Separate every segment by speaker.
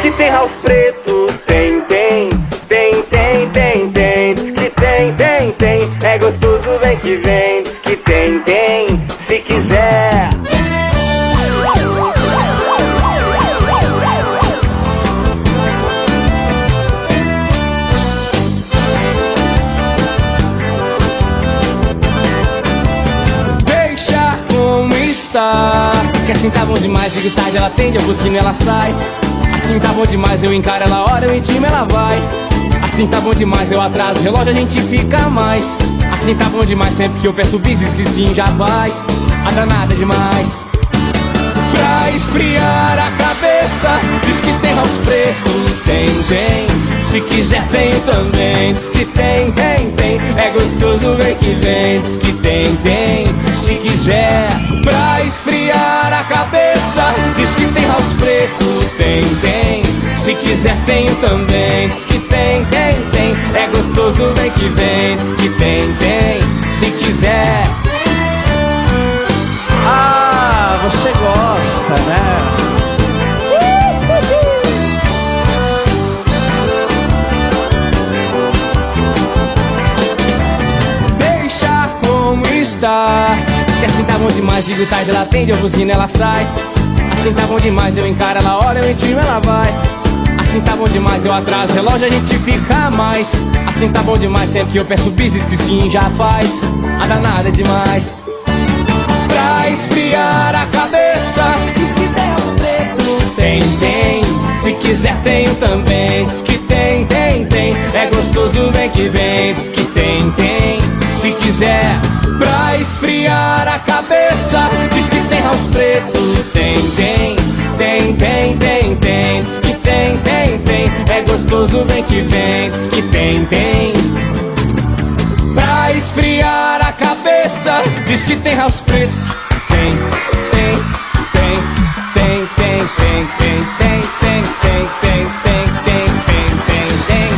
Speaker 1: que tem house preto, tem, tem. Tem, tem, tem, tem. Diz que tem, tem, tem. É gostoso, vem que vem. Diz que tem, tem. Se quiser.
Speaker 2: Deixa como está, que assim tá bom demais. Ligo tarde, ela atende, eu buzino, ela sai. Assim tá bom demais, eu encaro, ela olha, eu intimo, ela vai. Assim tá bom demais, eu atraso o relógio, a gente fica mais. Assim tá bom demais, sempre que eu peço bis, que sim, já faz. A danada demais. Pra esfriar a cabeça, diz que tem house preto, tem, tem. Se quiser tem também, diz que tem, tem, tem. É gostoso, vem que vem, diz que tem, tem. Se quiser, pra esfriar a cabeça, diz que tem house preto, tem, tem. Se quiser tem também, diz que tem, tem, tem. É gostoso, vem que vem, diz que tem, tem. Se quiser. Ah, você gosta, né? Deixa como está, que assim tá bom demais. Digo tarde, ela atende, eu buzino, ela sai. Assim tá bom demais, eu encaro, ela olha, eu intimo, ela vai. Assim tá bom demais, eu atraso o relógio, a gente fica mais. Assim tá bom demais, sempre que eu peço bis, que sim, já faz. A danada é demais. Pra esfriar a cabeça, diz que tem house preto, tem, tem. Se quiser tem também, diz que tem, tem, tem. É gostoso, vem que vem, diz que tem, tem. Se quiser, pra esfriar a cabeça, diz que tem house preto, tem, tem. Tem, tem, tem, tem. Diz que tem, tem, tem. É gostoso, vem que vem, diz que tem, tem. Pra esfriar a cabeça, diz que tem house preto. Tem, tem, tem, tem, tem, tem, tem, tem, tem, tem, tem, tem, tem, tem, tem, tem.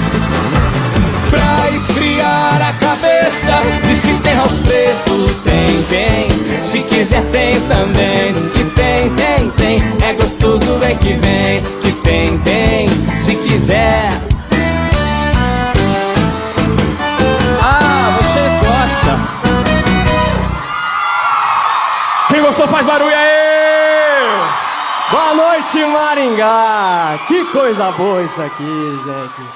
Speaker 2: Pra esfriar a cabeça, diz que tem house preto. Tem, tem. Se quiser tem também, diz que tem, tem, tem. É gostoso, vem que vem, diz que tem, tem. Se quiser. Quem gostou faz barulho aí! Boa noite, Maringá! Que coisa boa isso aqui, gente!